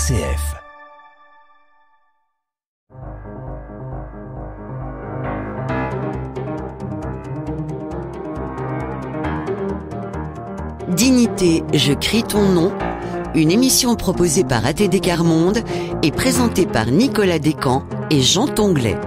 RCF. Dignité, je crie ton nom, une émission proposée par ATD Carmonde et présentée par Nicolas Descamps et Jean Tonglet.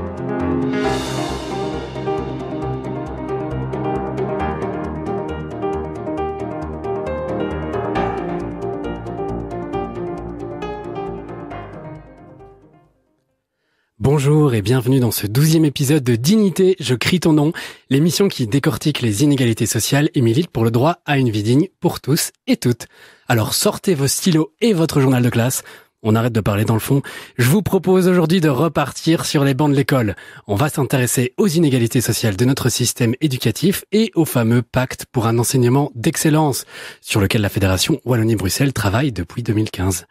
Bonjour et bienvenue dans ce 12e épisode de Dignité, je crie ton nom, l'émission qui décortique les inégalités sociales et milite pour le droit à une vie digne pour tous et toutes. Alors sortez vos stylos et votre journal de classe, on arrête de parler dans le fond. Je vous propose aujourd'hui de repartir sur les bancs de l'école. On va s'intéresser aux inégalités sociales de notre système éducatif et au fameux pacte pour un enseignement d'excellence, sur lequel la Fédération Wallonie-Bruxelles travaille depuis 2015.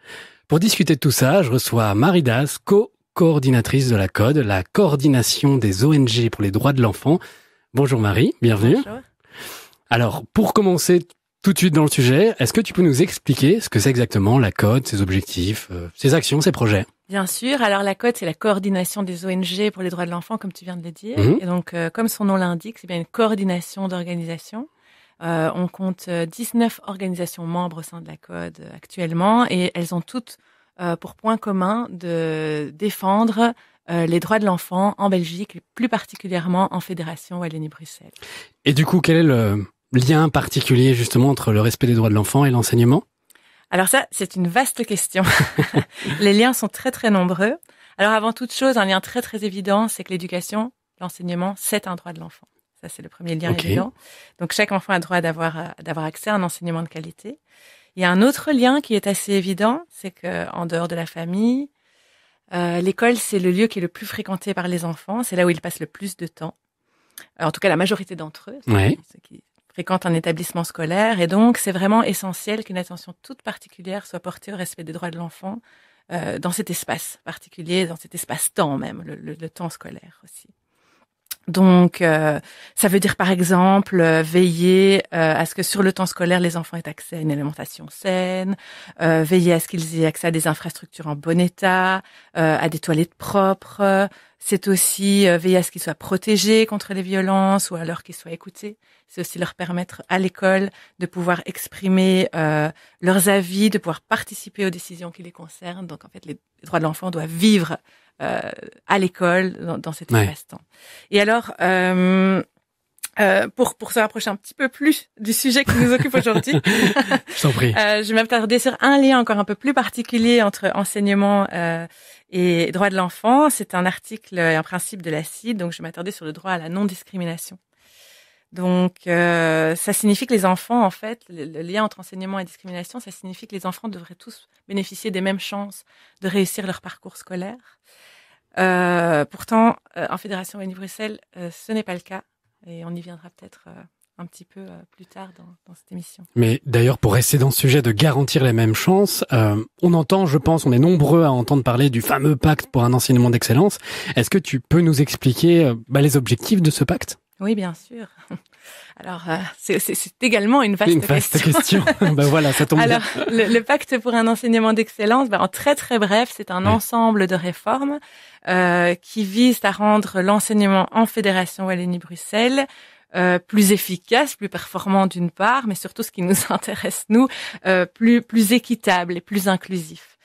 Pour discuter de tout ça, je reçois Marie Das, coordinatrice de la CODE, la coordination des ONG pour les droits de l'enfant. Bonjour Marie, bienvenue. Bonjour. Alors, pour commencer tout de suite dans le sujet, est-ce que tu peux nous expliquer ce que c'est exactement la CODE, ses objectifs, ses actions, ses projets ? Bien sûr. Alors la CODE, c'est la coordination des ONG pour les droits de l'enfant, comme tu viens de le dire. Et donc, comme son nom l'indique, c'est bien une coordination d'organisations. On compte 19 organisations membres au sein de la CODE actuellement et elles ont toutes pour point commun de défendre les droits de l'enfant en Belgique, et plus particulièrement en Fédération Wallonie-Bruxelles. Et du coup, quel est le lien particulier justement entre le respect des droits de l'enfant et l'enseignement ? Alors ça, c'est une vaste question. Les liens sont très très nombreux. Alors avant toute chose, un lien très très évident, c'est que l'éducation, l'enseignement, c'est un droit de l'enfant. Ça, c'est le premier lien évident. Donc chaque enfant a le droit d'avoir accès à un enseignement de qualité. Il y a un autre lien qui est assez évident, c'est que en dehors de la famille, l'école, c'est le lieu qui est le plus fréquenté par les enfants. C'est là où ils passent le plus de temps. En tout cas, la majorité d'entre eux, ceux qui fréquentent un établissement scolaire. Et donc, c'est vraiment essentiel qu'une attention toute particulière soit portée au respect des droits de l'enfant dans cet espace particulier, dans cet espace-temps même, le temps scolaire aussi. Donc, ça veut dire par exemple veiller à ce que sur le temps scolaire, les enfants aient accès à une alimentation saine, veiller à ce qu'ils aient accès à des infrastructures en bon état, à des toilettes propres. C'est aussi veiller à ce qu'ils soient protégés contre les violences ou alors qu'ils soient écoutés. C'est aussi leur permettre à l'école de pouvoir exprimer leurs avis, de pouvoir participer aux décisions qui les concernent. Donc en fait, les droits de l'enfant doivent vivre à l'école, dans cet espace-temps. Et alors, pour se rapprocher un petit peu plus du sujet qui nous occupe aujourd'hui, je t'en prie. Je vais m'attarder sur un lien encore un peu plus particulier entre enseignement et droits de l'enfant. C'est un article et un principe de la CIDE, donc je vais m'attarder sur le droit à la non-discrimination. Donc, ça signifie que les enfants, en fait, le lien entre enseignement et discrimination, ça signifie que les enfants devraient tous bénéficier des mêmes chances de réussir leur parcours scolaire. Pourtant, en Fédération Wallonie-Bruxelles, ce n'est pas le cas, et on y viendra peut-être un petit peu plus tard dans cette émission. Mais d'ailleurs, pour rester dans ce sujet de garantir les mêmes chances, on entend, je pense, on est nombreux à entendre parler du fameux pacte pour un enseignement d'excellence. Est-ce que tu peux nous expliquer les objectifs de ce pacte ? Oui, bien sûr. Alors, c'est également une vaste question. Voilà, ça tombe bien. Alors, le pacte pour un enseignement d'excellence, en très très bref, c'est un ensemble de réformes qui visent à rendre l'enseignement en Fédération Wallonie-Bruxelles plus efficace, plus performant d'une part, mais surtout ce qui nous intéresse nous, plus équitable et plus inclusif.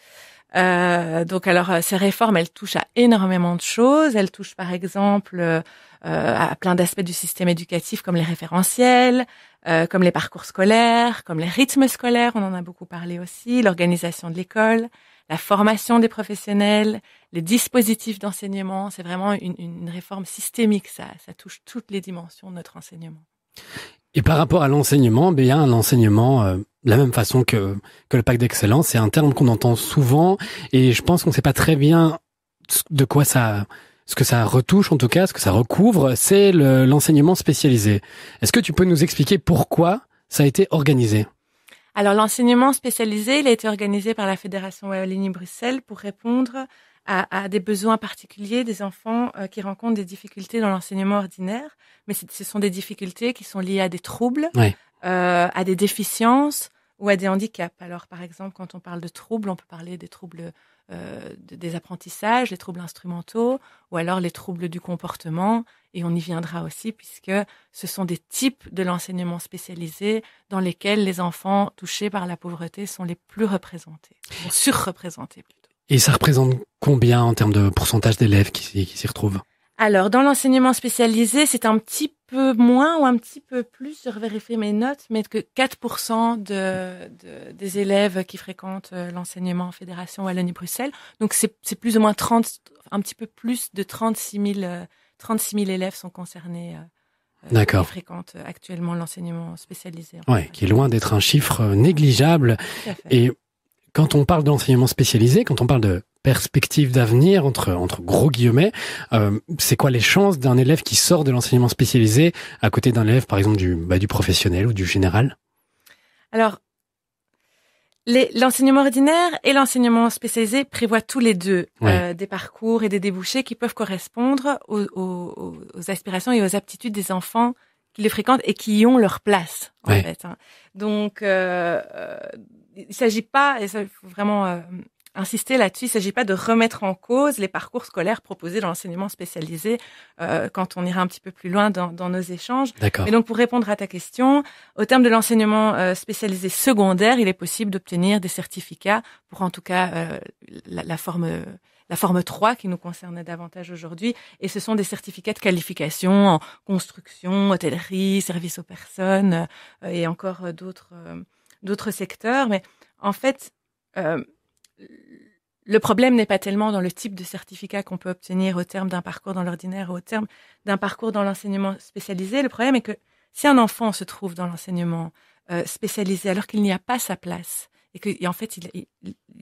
Donc alors ces réformes, elles touchent à énormément de choses. Elles touchent par exemple à plein d'aspects du système éducatif comme les référentiels, comme les parcours scolaires, comme les rythmes scolaires, on en a beaucoup parlé aussi, l'organisation de l'école, la formation des professionnels, les dispositifs d'enseignement. C'est vraiment une réforme systémique, ça touche toutes les dimensions de notre enseignement. Et par rapport à l'enseignement, il y a un enseignement de la même façon que le pacte d'excellence. C'est un terme qu'on entend souvent et je pense qu'on ne sait pas très bien de quoi ce que ça retouche en tout cas, ce que ça recouvre, c'est l'enseignement spécialisé. Est-ce que tu peux nous expliquer pourquoi ça a été organisé ? Alors l'enseignement spécialisé, il a été organisé par la Fédération Wallonie-Bruxelles pour répondre à des besoins particuliers des enfants qui rencontrent des difficultés dans l'enseignement ordinaire, mais ce sont des difficultés qui sont liées à des troubles, à des déficiences ou à des handicaps. Alors, par exemple, quand on parle de troubles, on peut parler des troubles des apprentissages, les troubles instrumentaux, ou alors les troubles du comportement, et on y viendra aussi, puisque ce sont des types de l'enseignement spécialisé dans lesquels les enfants touchés par la pauvreté sont les plus représentés, ou surreprésentés plutôt. Et ça représente combien en termes de pourcentage d'élèves qui s'y retrouvent? Alors, dans l'enseignement spécialisé, c'est un petit peu moins ou un petit peu plus, je revérifie mes notes, mais que 4% des élèves qui fréquentent l'enseignement en Fédération Wallonie-Bruxelles. Donc, c'est plus ou moins un petit peu plus de 36 000 élèves sont concernés qui fréquentent actuellement l'enseignement spécialisé. Ouais, qui est loin d'être un chiffre négligeable. Tout à fait. Et quand on parle d'enseignement spécialisé, quand on parle de perspective d'avenir, entre gros guillemets, c'est quoi les chances d'un élève qui sort de l'enseignement spécialisé à côté d'un élève, par exemple, du professionnel ou du général? Alors, l'enseignement ordinaire et l'enseignement spécialisé prévoient tous les deux des parcours et des débouchés qui peuvent correspondre aux aspirations et aux aptitudes des enfants qui les fréquentent et qui y ont leur place, en fait. Hein. Donc, il s'agit pas, et ça, il faut vraiment insister là-dessus, il s'agit pas de remettre en cause les parcours scolaires proposés dans l'enseignement spécialisé quand on ira un petit peu plus loin dans nos échanges. D'accord. Et donc, pour répondre à ta question, au terme de l'enseignement spécialisé secondaire, il est possible d'obtenir des certificats pour en tout cas la forme 3 qui nous concerne davantage aujourd'hui. Et ce sont des certificats de qualification en construction, hôtellerie, service aux personnes et encore d'autres secteurs. Mais en fait, le problème n'est pas tellement dans le type de certificat qu'on peut obtenir au terme d'un parcours dans l'ordinaire ou au terme d'un parcours dans l'enseignement spécialisé. Le problème est que si un enfant se trouve dans l'enseignement spécialisé alors qu'il n'y a pas sa place et qu'en fait il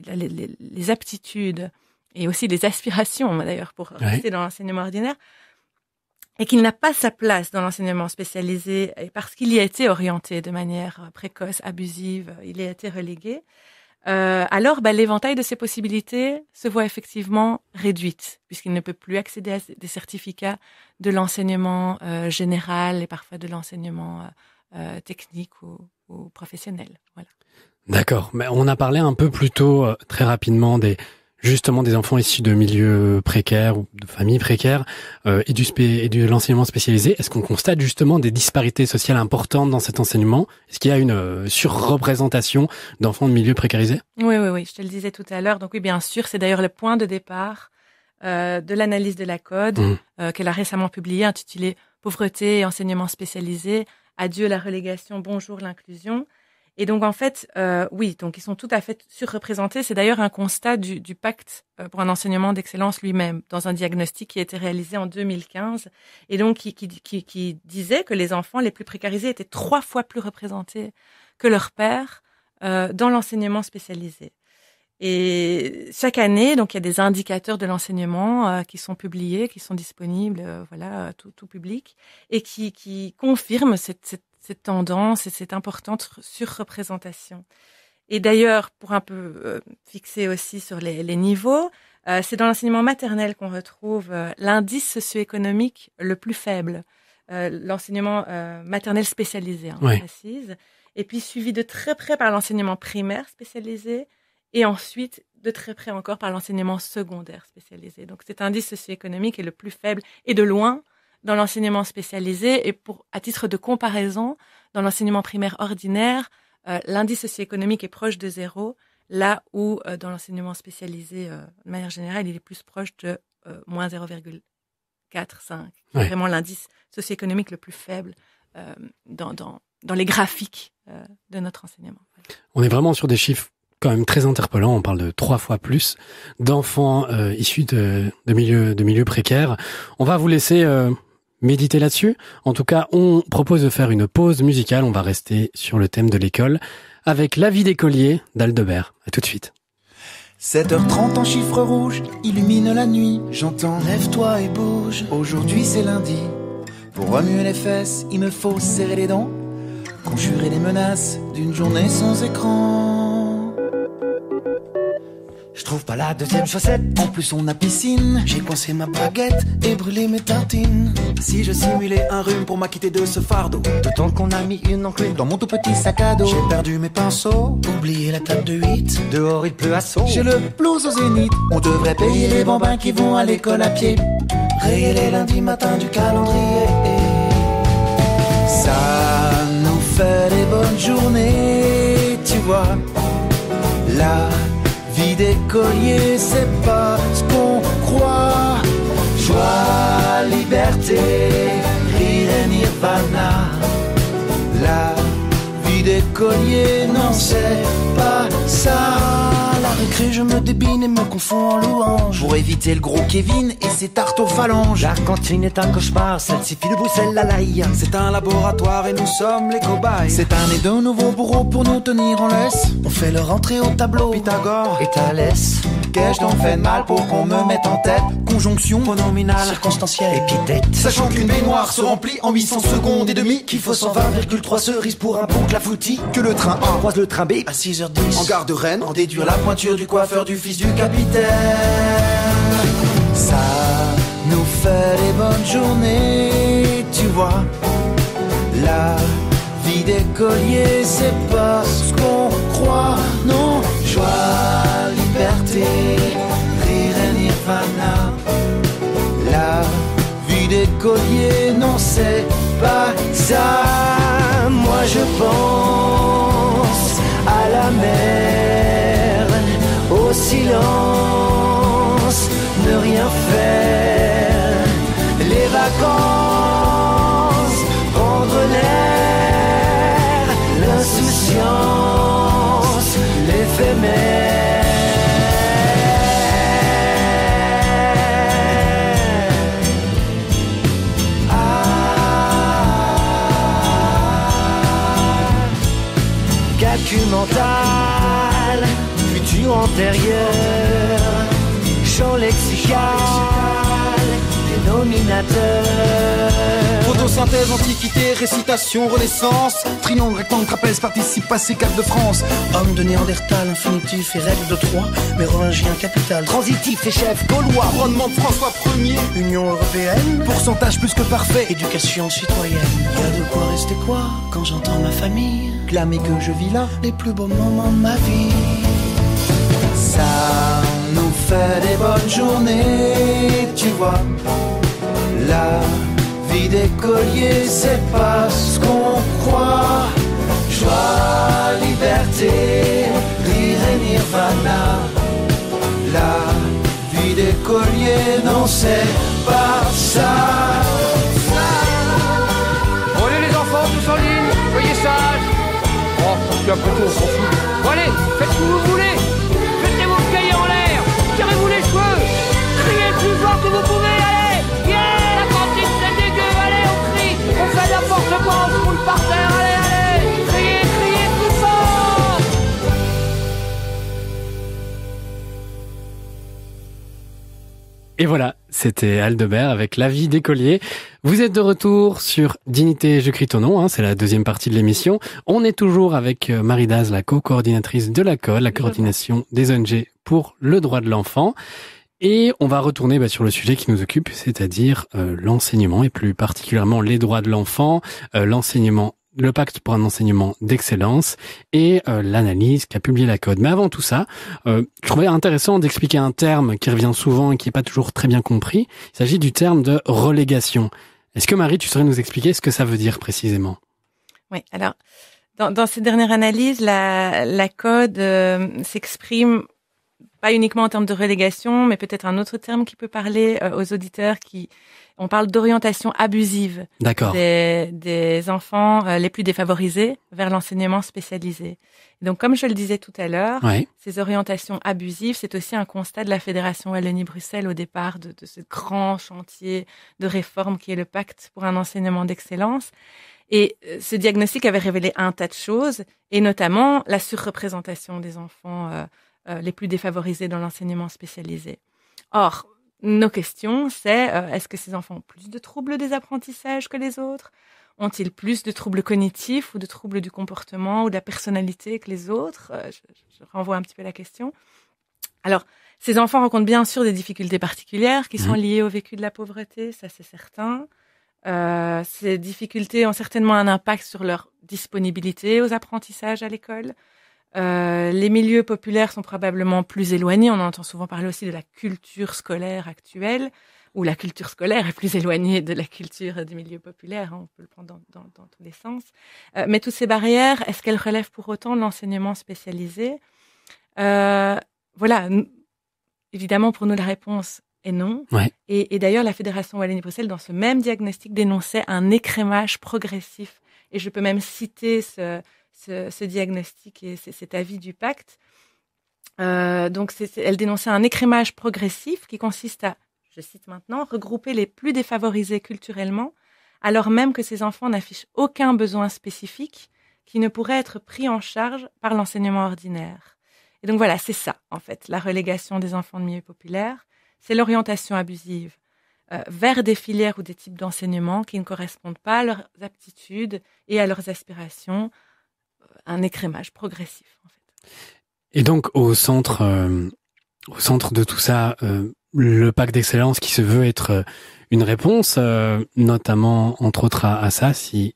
a les aptitudes et aussi les aspirations d'ailleurs pour rester dans l'enseignement ordinaire, et qu'il n'a pas sa place dans l'enseignement spécialisé parce qu'il y a été orienté de manière précoce, abusive, il y a été relégué, alors l'éventail de ses possibilités se voit effectivement réduite, puisqu'il ne peut plus accéder à des certificats de l'enseignement général et parfois de l'enseignement technique ou professionnel. Voilà. D'accord, mais on a parlé un peu plus tôt, très rapidement, des enfants issus de milieux précaires ou de familles précaires et de l'enseignement spécialisé. Est-ce qu'on constate justement des disparités sociales importantes dans cet enseignement? Est-ce qu'il y a une surreprésentation d'enfants de milieux précarisés? Oui, je te le disais tout à l'heure. Donc oui, bien sûr, c'est d'ailleurs le point de départ de l'analyse de la Code qu'elle a récemment publiée, intitulée « Pauvreté et enseignement spécialisé, adieu la relégation, bonjour l'inclusion ». Et donc, en fait, oui, donc ils sont tout à fait surreprésentés. C'est d'ailleurs un constat du Pacte pour un enseignement d'excellence lui-même, dans un diagnostic qui a été réalisé en 2015, et donc qui disait que les enfants les plus précarisés étaient 3 fois plus représentés que leurs pairs dans l'enseignement spécialisé. Et chaque année, donc il y a des indicateurs de l'enseignement qui sont publiés, qui sont disponibles, tout public, et qui confirment cette tendance et cette importante surreprésentation. Et d'ailleurs, pour un peu fixer aussi sur les niveaux, c'est dans l'enseignement maternel qu'on retrouve l'indice socio-économique le plus faible, l'enseignement maternel spécialisé, on précise, et puis suivi de très près par l'enseignement primaire spécialisé, et ensuite de très près encore par l'enseignement secondaire spécialisé. Donc cet indice socio-économique est le plus faible et de loin dans l'enseignement spécialisé, et à titre de comparaison, dans l'enseignement primaire ordinaire, l'indice socio-économique est proche de 0, là où dans l'enseignement spécialisé, de manière générale, il est plus proche de moins 0,45. C'est vraiment l'indice socio-économique le plus faible dans les graphiques de notre enseignement. On est vraiment sur des chiffres quand même très interpellants. On parle de 3 fois plus d'enfants issus de milieux précaires. On va vous laisser méditer là-dessus. En tout cas, on propose de faire une pause musicale. On va rester sur le thème de l'école avec La vie d'écolier d'Aldebert. À tout de suite. 7h30 en chiffre rouge illumine la nuit. J'entends lève-toi et bouge. Aujourd'hui c'est lundi. Pour remuer les fesses, il me faut serrer les dents, conjurer les menaces d'une journée sans écran. Je trouve pas la deuxième chaussette. En plus on a piscine. J'ai coincé ma baguette et brûlé mes tartines. Si je simulais un rhume pour m'acquitter de ce fardeau, d'autant qu'on a mis une enclume dans mon tout petit sac à dos. J'ai perdu mes pinceaux, oublié la table de 8. Dehors il pleut à saut. J'ai le blues au zénith. On devrait payer les bambins qui vont à l'école à pied. Rayer les lundis matins du calendrier. Ça nous fait des bonnes journées, tu vois. La vie d'écolier, c'est pas ce qu'on croit. Joie, liberté, rire et nirvana. La vie d'écolier, non c'est pas ça. La récré, je me débine et me confonds en louange. Pour éviter le gros Kevin et ses tartes aux phalanges. La cantine est un cauchemar, celle-ci file de Bruxelles à l'ail. C'est un laboratoire et nous sommes les cobayes. C'est un et de nouveaux bourreaux pour nous tenir en laisse. On fait leur entrée au tableau, Pythagore et Thalès. Qu'ai-je donc fait de mal pour qu'on me mette en tête? Conjonction, pronominale, circonstancielle, épithète. Sachant qu'une baignoire se remplit en 800 secondes et demie, qu'il faut 120,3 cerises pour un bon clafoutis. Que le train A croise le train B à 6h10 en gare de Rennes, en déduire la pointure du coiffeur du fils du capitaine. Ça nous fait des bonnes journées, tu vois. La vie d'écolier, c'est pas ce qu'on croit. Non, joie, liberté, rire et nirvana. La vie d'écolier, non c'est pas ça. Moi je pense à la mer, au silence, ne rien faire, les vacances, prendre l'air, l'insouciance, l'éphémère. Calcul mental, futur antérieur, champ lexical, dénominateur. Photosynthèse, antiquité, récitation, renaissance. Triangle, rectangle, trapèze, participe passé, carte de France. Homme de Néandertal, infinitif et règle de 3. Mérongien, capital, transitif et chef gaulois. Rendement de François 1er, Union européenne. Pourcentage plus que parfait, éducation citoyenne. Y'a de quoi rester quoi quand j'entends ma famille clamer que je vis là les plus beaux moments de ma vie. Ça nous fait des bonnes journées, tu vois. La vie d'écolier, c'est pas ce qu'on croit. Joie, liberté, rire et nirvana. La vie d'écolier, non c'est pas ça. Bon allez les enfants, tous en ligne, soyez sages. Oh, puis après tout, on s'en fout. Bon allez, faites ce que vous voulez. Jetez vos cahiers en l'air, tirez-vous les cheveux, criez le plus fort que vous pouvez, allez. Yeah, la cantine c'est dégueu, allez, on crie. On fait n'importe quoi, on se roule par terre, allez, allez. Criez, criez plus fort. Et voilà, c'était Aldebert avec La vie d'écolier. Vous êtes de retour sur Dignité, je crie ton nom, c'est la deuxième partie de l'émission. On est toujours avec Marie Daz, la co-coordinatrice de la COL, la coordination des ONG pour le droit de l'enfant. Et on va retourner sur le sujet qui nous occupe, c'est-à-dire l'enseignement et plus particulièrement les droits de l'enfant, l'enseignement, le pacte pour un enseignement d'excellence et l'analyse qu'a publié la CODE. Mais avant tout ça, je trouvais intéressant d'expliquer un terme qui revient souvent et qui n'est pas toujours très bien compris. Il s'agit du terme de relégation. Est-ce que Marie, tu saurais nous expliquer ce que ça veut dire précisément? Oui, alors dans ces dernières analyses, la CODE s'exprime pas uniquement en termes de relégation, mais peut-être un autre terme qui peut parler aux auditeurs. On parle d'orientation abusive des enfants les plus défavorisés vers l'enseignement spécialisé. Et donc, comme je le disais tout à l'heure, ces orientations abusives, c'est aussi un constat de la Fédération Wallonie-Bruxelles au départ de ce grand chantier de réforme qui est le pacte pour un enseignement d'excellence. Et ce diagnostic avait révélé un tas de choses, et notamment la surreprésentation des enfants les plus défavorisés dans l'enseignement spécialisé. Or, nos questions, c'est est-ce que ces enfants ont plus de troubles des apprentissages que les autres? Ont-ils plus de troubles cognitifs ou de troubles du comportement ou de la personnalité que les autres? Je renvoie un petit peu la question. Alors, ces enfants rencontrent bien sûr des difficultés particulières qui sont liées au vécu de la pauvreté, ça c'est certain. Ces difficultés ont certainement un impact sur leur disponibilité aux apprentissages à l'école. Les milieux populaires sont probablement plus éloignés. On entend souvent parler aussi de la culture scolaire actuelle, où la culture scolaire est plus éloignée de la culture des milieux populaires. On peut le prendre dans tous les sens. Mais toutes ces barrières, est-ce qu'elles relèvent pour autant de l'enseignement spécialisé ? Voilà. Évidemment, pour nous, la réponse est non. Ouais. Et d'ailleurs, la Fédération Wallonie-Bruxelles, dans ce même diagnostic, dénonçait un écrémage progressif. Et je peux même citer ce diagnostic et cet avis du pacte. Donc, elle dénonçait un écrémage progressif qui consiste à, je cite maintenant, regrouper les plus défavorisés culturellement, alors même que ces enfants n'affichent aucun besoin spécifique qui ne pourrait être pris en charge par l'enseignement ordinaire. Et donc voilà, c'est ça, en fait, la relégation des enfants de milieux populaires. C'est l'orientation abusive vers des filières ou des types d'enseignement qui ne correspondent pas à leurs aptitudes et à leurs aspirations. Un écrémage progressif, en fait. Et donc, au centre de tout ça, le pacte d'excellence qui se veut être une réponse, notamment, entre autres, à ça, si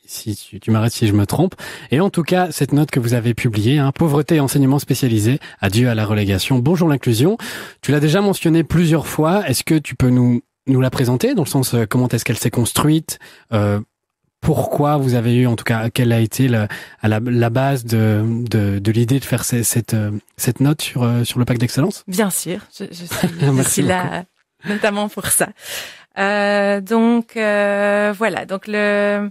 tu m'arrêtes si je me trompe. Et en tout cas, cette note que vous avez publiée, pauvreté et enseignement spécialisé, adieu à la relégation, bonjour l'inclusion. Tu l'as déjà mentionné plusieurs fois. Est-ce que tu peux nous la présenter, dans le sens, comment est-ce qu'elle s'est construite, pourquoi vous avez eu, en tout cas, quelle a été la base de l'idée de faire cette note sur le pacte d'excellence? Bien sûr, je suis là notamment pour ça. Donc voilà, donc le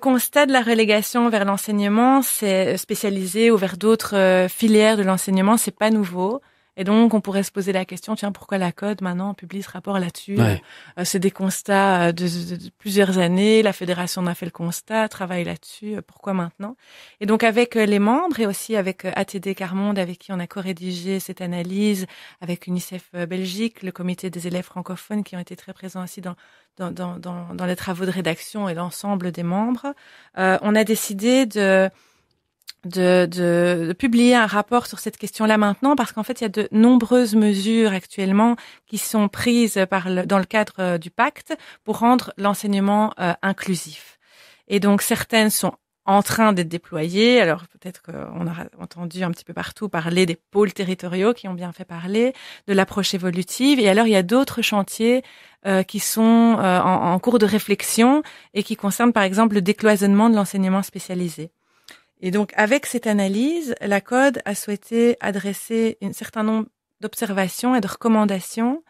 constat de la relégation vers l'enseignement, c'est spécialisé ou vers d'autres filières de l'enseignement, c'est pas nouveau. Et donc, on pourrait se poser la question, tiens, pourquoi la Code, maintenant, publie ce rapport là-dessus? Ouais. C'est des constats de plusieurs années. La Fédération en a fait le constat, travaille là-dessus. Pourquoi maintenant? Et donc, avec les membres et aussi avec ATD Carmonde, avec qui on a co-rédigé cette analyse, avec UNICEF Belgique, le comité des élèves francophones qui ont été très présents aussi dans les travaux de rédaction et l'ensemble des membres, on a décidé de publier un rapport sur cette question-là maintenant, parce qu'en fait, il y a de nombreuses mesures actuellement qui sont prises dans le cadre du pacte pour rendre l'enseignement inclusif. Et donc, certaines sont en train d'être déployées. Alors, peut-être qu'on a entendu un petit peu partout parler des pôles territoriaux qui ont bien fait parler, de l'approche évolutive. Et alors, il y a d'autres chantiers qui sont en cours de réflexion et qui concernent, par exemple, le décloisonnement de l'enseignement spécialisé. Et donc, avec cette analyse, la Code a souhaité adresser un certain nombre d'observations et de recommandations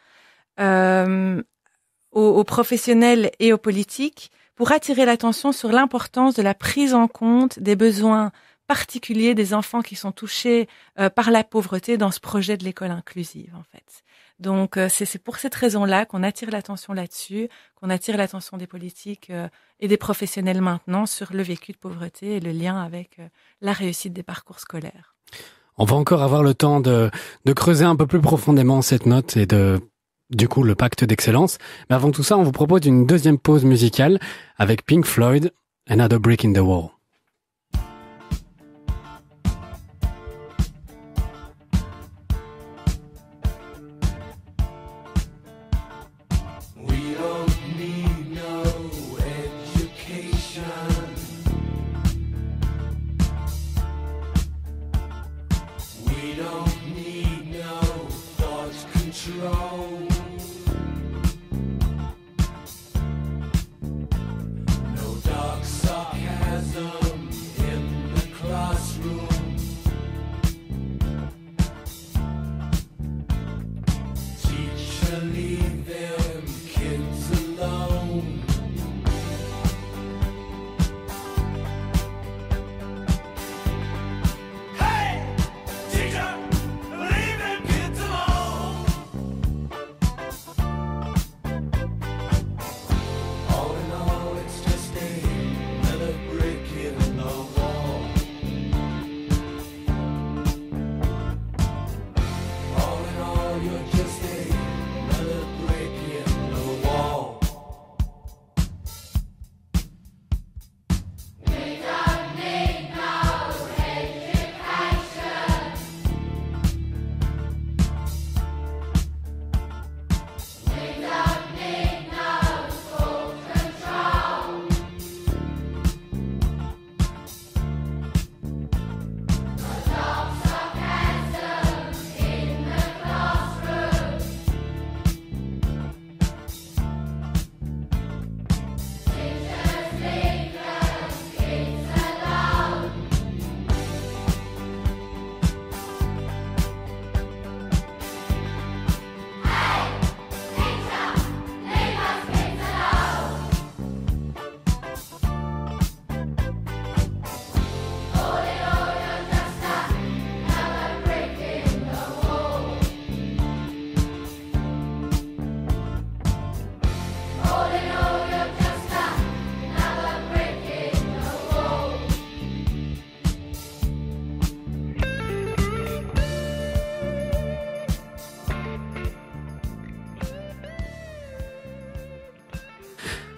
aux professionnels et aux politiques pour attirer l'attention sur l'importance de la prise en compte des besoins particuliers des enfants qui sont touchés par la pauvreté dans ce projet de l'école inclusive, en fait. Donc, c'est pour cette raison-là qu'on attire l'attention là-dessus, qu'on attire l'attention des politiques et des professionnels maintenant sur le vécu de pauvreté et le lien avec la réussite des parcours scolaires. On va encore avoir le temps de creuser un peu plus profondément cette note et du coup, le pacte d'excellence. Mais avant tout ça, on vous propose une deuxième pause musicale avec Pink Floyd, Another Brick in the Wall. No dark sarcasm.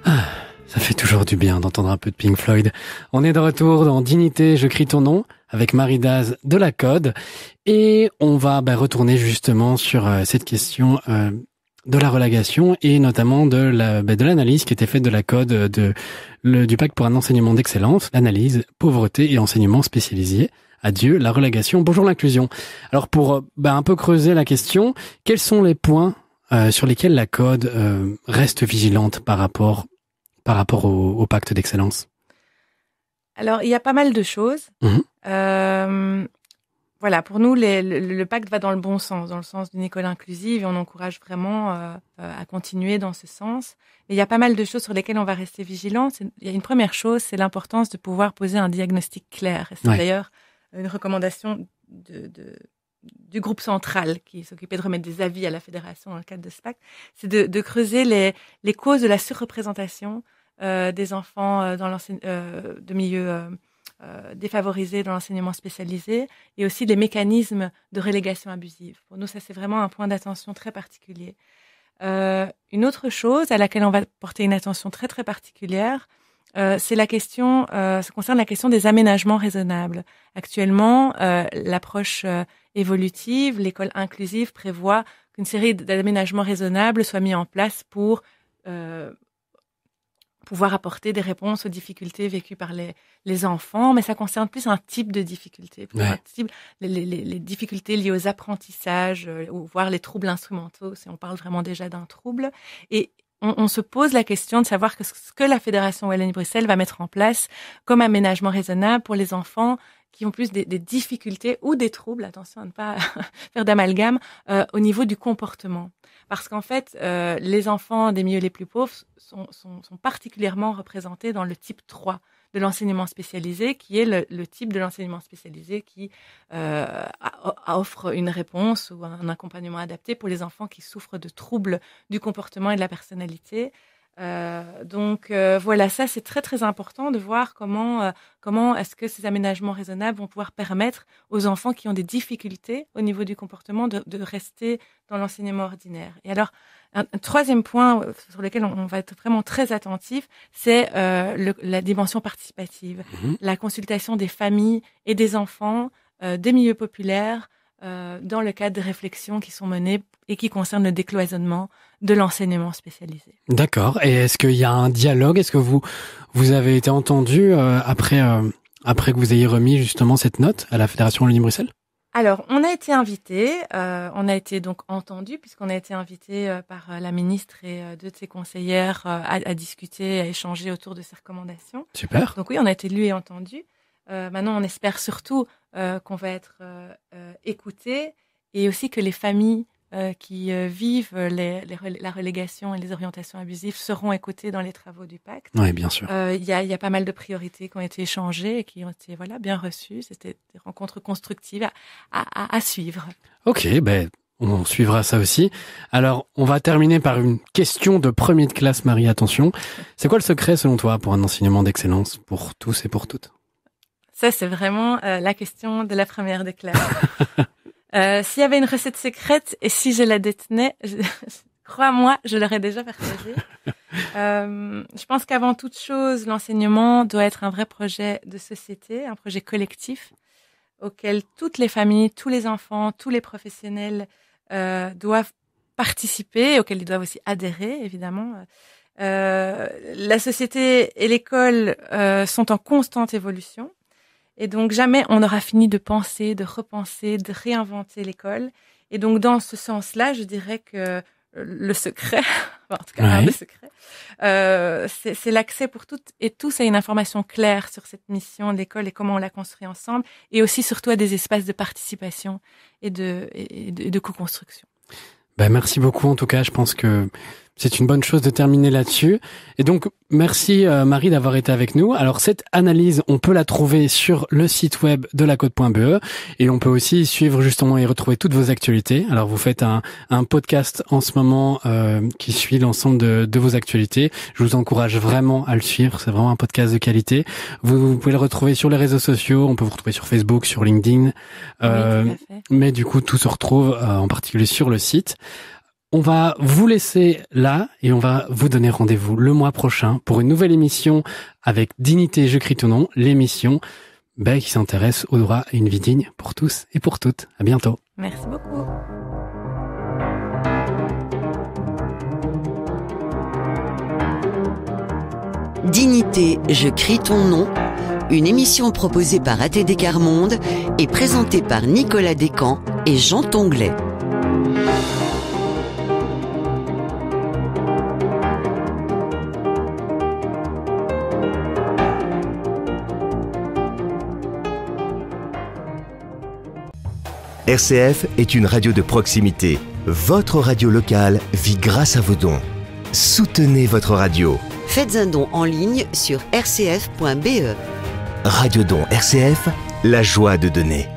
Ça fait toujours du bien d'entendre un peu de Pink Floyd. On est de retour dans Dignité, je crie ton nom, avec Marie Daz de la Code. Et on va retourner justement sur cette question de la relégation et notamment de l'analyse qui était faite de la Code du Pacte pour un enseignement d'excellence, l'analyse pauvreté et enseignement spécialisé. Adieu la relégation, bonjour l'inclusion. Alors pour un peu creuser la question, quels sont les points sur lesquels la Code reste vigilante par rapport au pacte d'excellence? Alors, il y a pas mal de choses. Voilà, pour nous, le pacte va dans le bon sens, dans le sens d'une école inclusive, et on encourage vraiment à continuer dans ce sens. Mais il y a pas mal de choses sur lesquelles on va rester vigilant. Il y a une première chose, c'est l'importance de pouvoir poser un diagnostic clair. Et c'est d'ailleurs une recommandation du groupe central qui s'occupait de remettre des avis à la fédération dans le cadre de ce pacte, c'est de creuser les causes de la surreprésentation des enfants de milieux défavorisés dans l'enseignement spécialisé et aussi les mécanismes de relégation abusive. Pour nous, ça c'est vraiment un point d'attention très particulier. Une autre chose à laquelle on va porter une attention très très particulière, c'est la question, ça concerne la question des aménagements raisonnables. Actuellement, l'approche évolutive, l'école inclusive prévoit qu'une série d'aménagements raisonnables soient mis en place pour pouvoir apporter des réponses aux difficultés vécues par les enfants, mais ça concerne plus un type de difficulté, les difficultés liées aux apprentissages, ou voire les troubles instrumentaux, si on parle vraiment déjà d'un trouble. Et on se pose la question de savoir ce que la Fédération Wallonie-Bruxelles va mettre en place comme aménagement raisonnable pour les enfants qui ont plus des difficultés ou des troubles, attention à ne pas faire d'amalgame, au niveau du comportement. Parce qu'en fait, les enfants des milieux les plus pauvres sont particulièrement représentés dans le type 3 de l'enseignement spécialisé, qui est le type de l'enseignement spécialisé qui offre une réponse ou un accompagnement adapté pour les enfants qui souffrent de troubles du comportement et de la personnalité. Donc voilà, ça c'est très très important de voir comment est-ce que ces aménagements raisonnables vont pouvoir permettre aux enfants qui ont des difficultés au niveau du comportement de rester dans l'enseignement ordinaire. Et alors un troisième point sur lequel on va être vraiment très attentif, c'est la dimension participative, la consultation des familles et des enfants des milieux populaires dans le cadre des réflexions qui sont menées et qui concernent le décloisonnement de l'enseignement spécialisé. D'accord. Et est-ce qu'il y a un dialogue? Est-ce que vous avez été entendu après que vous ayez remis justement cette note à la Fédération Wallonie-Bruxelles? Alors, on a été invité, on a été donc entendu puisqu'on a été invité par la ministre et deux de ses conseillères à discuter, à échanger autour de ces recommandations. Super. Donc oui, on a été lus et entendus. Maintenant, on espère surtout qu'on va être écoutés et aussi que les familles qui vivent la relégation et les orientations abusives seront écoutées dans les travaux du pacte. Oui, bien sûr. Il y a pas mal de priorités qui ont été échangées et qui ont été bien reçues. C'était des rencontres constructives à suivre. Ok, on suivra ça aussi. Alors, on va terminer par une question de premier de classe, Marie, attention. C'est quoi le secret, selon toi, pour un enseignement d'excellence pour tous et pour toutes? Ça, c'est vraiment la question de la première de classe. S'il y avait une recette secrète et si je la détenais, crois-moi, je l'aurais déjà partagée. Je pense qu'avant toute chose, l'enseignement doit être un vrai projet de société, un projet collectif auquel toutes les familles, tous les enfants, tous les professionnels doivent participer, auquel ils doivent aussi adhérer, évidemment. La société et l'école sont en constante évolution. Et donc, jamais on n'aura fini de penser, de repenser, de réinventer l'école. Et donc, dans ce sens-là, je dirais que le secret, en tout cas, un des secrets, c'est l'accès pour toutes et tous à une information claire sur cette mission de l'école et comment on la construit ensemble, et aussi surtout à des espaces de participation et de co-construction. Merci beaucoup. En tout cas, je pense que c'est une bonne chose de terminer là-dessus. Et donc, merci Marie d'avoir été avec nous. Alors, cette analyse, on peut la trouver sur le site web de lacode.be et on peut aussi suivre justement et retrouver toutes vos actualités. Alors, vous faites un podcast en ce moment qui suit l'ensemble de vos actualités. Je vous encourage vraiment à le suivre. C'est vraiment un podcast de qualité. Vous pouvez le retrouver sur les réseaux sociaux. On peut vous retrouver sur Facebook, sur LinkedIn. Oui, tout à fait. Mais du coup, tout se retrouve en particulier sur le site. On va vous laisser là et on va vous donner rendez-vous le mois prochain pour une nouvelle émission avec Dignité, je crie ton nom, l'émission qui s'intéresse au droit à une vie digne pour tous et pour toutes. À bientôt. Merci beaucoup. Dignité, je crie ton nom, une émission proposée par ATD Quart Monde et présentée par Nicolas Descamps et Jean Tonglet. RCF est une radio de proximité. Votre radio locale vit grâce à vos dons. Soutenez votre radio. Faites un don en ligne sur rcf.be. Radio Don RCF, la joie de donner.